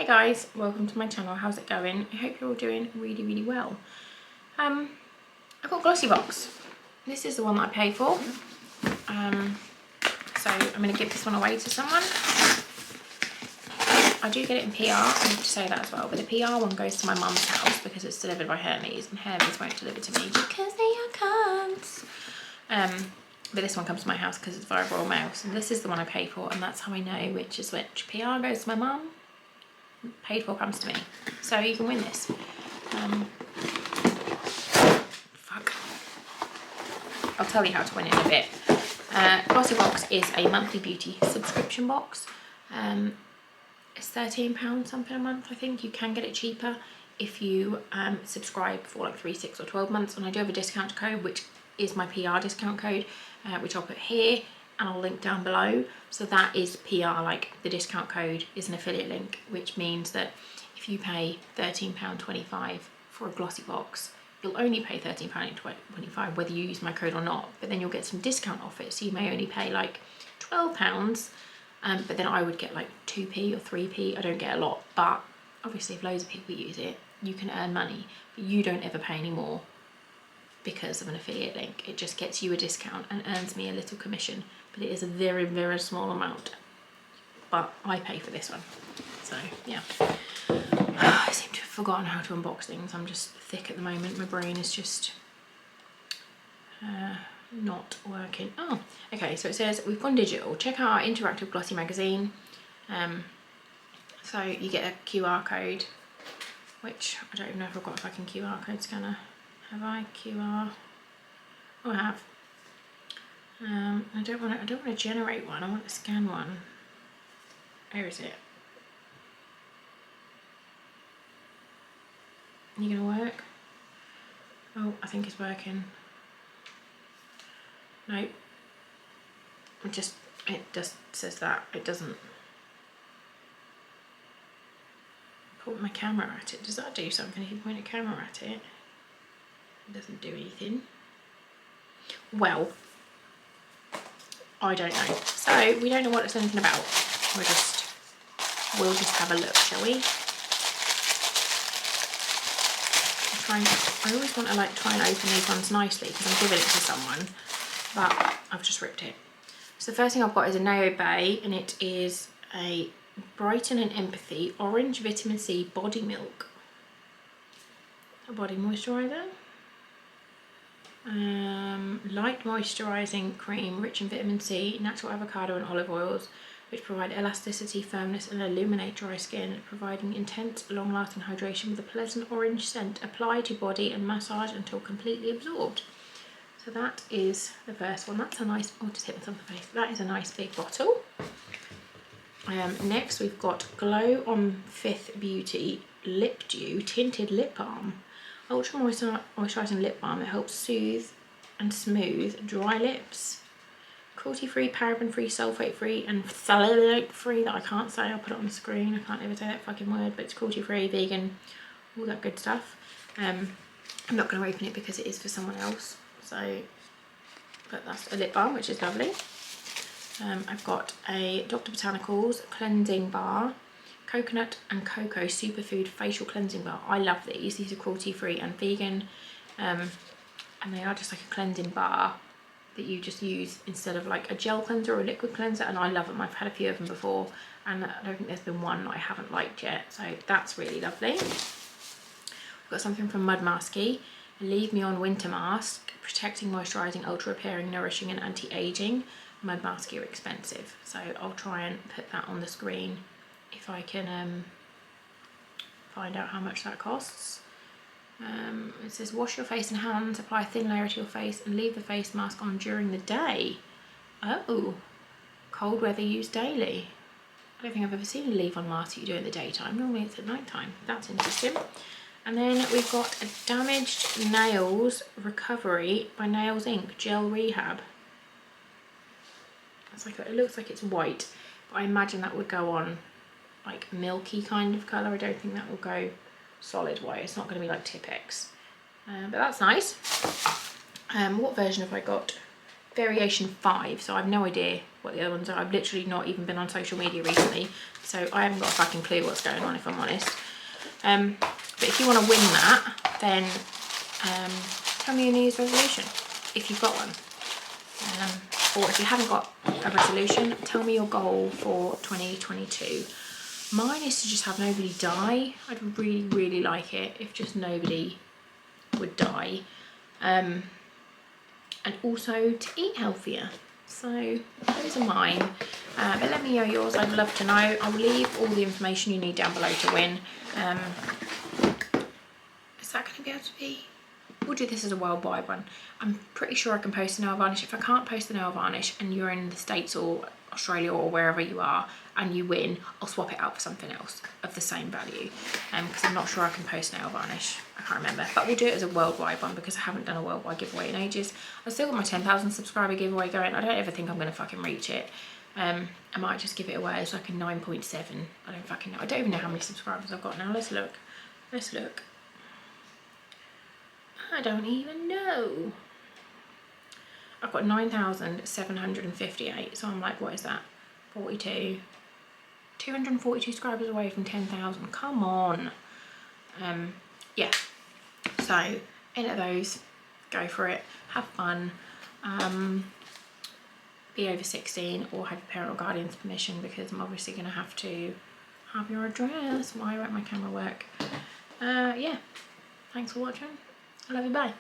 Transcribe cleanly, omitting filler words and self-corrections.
Hey guys, welcome to my channel. How's it going? I hope you're all doing really well. I've got Glossybox. This is the one that I pay for. So I'm going to give this one away to someone. I do get it in PR, I need to say that as well, but the PR one goes to my mum's house because it's delivered by Hermes, and Hermes won't deliver to me because they are cunts. But this one comes to my house because it's via Royal Mail. So this is the one I pay for, and that's how I know which is which. PR goes to my mum, paid for comes to me. So you can win this. Fuck. I'll tell you how to win it in a bit. Glossybox is a monthly beauty subscription box. It's £13 something a month, I think. You can get it cheaper if you subscribe for like 3, 6 or 12 months. And I do have a discount code, which is my PR discount code, which I'll put here and I'll link down below. So that is PR, like the discount code is an affiliate link, which means that if you pay £13.25 for a Glossybox, you'll only pay £13.25 whether you use my code or not, but then you'll get some discount off it. So you may only pay like £12, but then I would get like 2p or 3p. I don't get a lot, but obviously if loads of people use it, you can earn money, but you don't ever pay any more because of an affiliate link. It just gets you a discount and earns me a little commission, but it is a very small amount, but I pay for this one. So yeah. I seem to have forgotten how to unbox things. I'm just thick at the moment. My brain is just not working. Oh, okay, so it says we've gone digital. Check out our interactive glossy magazine. So you get a QR code, which I don't even know if I've got a fucking QR code scanner. Have I? QR? Oh, I have. I don't want to generate one. I want to scan one. Where is it? Are you gonna work? Oh, I think it's working. No. It just says that. It doesn't. Point my camera at it. Does that do something if you point a camera at it? It doesn't do anything. Well, I don't know. So we don't know what it's anything about. We'll just have a look, shall we? I always want to like try and open these ones nicely because I'm giving it to someone, but I've just ripped it. So the first thing I've got is a Nao Bay, and it is a Brighten and Empathy Orange Vitamin C Body Milk. A body moisturiser. Light moisturising cream rich in vitamin C, natural avocado and olive oils, which provide elasticity, firmness and illuminate dry skin, providing intense long-lasting hydration with a pleasant orange scent. Apply to body and massage until completely absorbed. So that is the first one. That's a nice, oh, just hit myself in the face. That is a nice big bottle. Next we've got Glow on Fifth Beauty Lip Dew Tinted Lip Balm. Ultra moisturising lip balm that helps soothe and smooth dry lips. Cruelty-free, paraben-free, sulfate-free and phthalate-free, that I can't say. I'll put it on the screen. I can't ever say that fucking word, but it's cruelty-free, vegan, all that good stuff. I'm not going to open it because it is for someone else. So, but that's a lip balm, which is lovely. I've got a Dr. Botanicals cleansing bar, coconut and cocoa superfood facial cleansing bar. I love these. These are cruelty-free and vegan, and they are just like a cleansing bar that you just use instead of like a gel cleanser or a liquid cleanser, and I love them. I've had a few of them before, and I don't think there's been one that I haven't liked yet, so that's really lovely. I've got something from Mud Masky, Leave Me On Winter Mask, protecting, moisturising, ultra repairing, nourishing and anti-aging. Mud Masky are expensive, so I'll try and put that on the screen if I can find out how much that costs. It says wash your face and hands, apply a thin layer to your face and leave the face mask on during the day. Oh, cold weather use daily. I don't think I've ever seen a leave-on mask that you do in the daytime. Normally it's at night time. That's interesting. And then we've got a Damaged Nails Recovery by Nails Inc. Gel Rehab. It's like, it looks like it's white, but I imagine that would go on like milky kind of colour. I don't think that will go solid white. It's not going to be like Tipex, but that's nice. What version have I got? variation 5, so I have no idea what the other ones are. I've literally not even been on social media recently, so I haven't got a fucking clue what's going on, if I'm honest. But if you want to win that, then tell me your New Year's resolution, if you've got one. Or if you haven't got a resolution, tell me your goal for 2022. Mine is to just have nobody die. I'd really, really like it if just nobody would die. And also to eat healthier. So those are mine. But let me know yours, I'd love to know. I'll leave all the information you need down below to win. Is that going to be able to be? We'll do this as a worldwide one. I'm pretty sure I can post the nail varnish. If I can't post the nail varnish and you're in the States or Australia or wherever you are and you win, I'll swap it out for something else of the same value. Because I'm not sure I can post nail varnish. I can't remember. But we'll do it as a worldwide one because I haven't done a worldwide giveaway in ages. I've still got my 10,000 subscriber giveaway going. I don't ever think I'm going to fucking reach it. I might just give it away as like a 9.7. I don't fucking know. I don't even know how many subscribers I've got now. Let's look. Let's look. I don't even know. I've got 9,758, so I'm like, what is that? 42. 242 subscribers away from 10,000. Come on. Yeah. So, enter those. Go for it. Have fun. Be over 16 or have your parent or guardian's permission, because I'm obviously going to have to have your address. Why won't my camera work? Yeah. Thanks for watching. I love you, bye.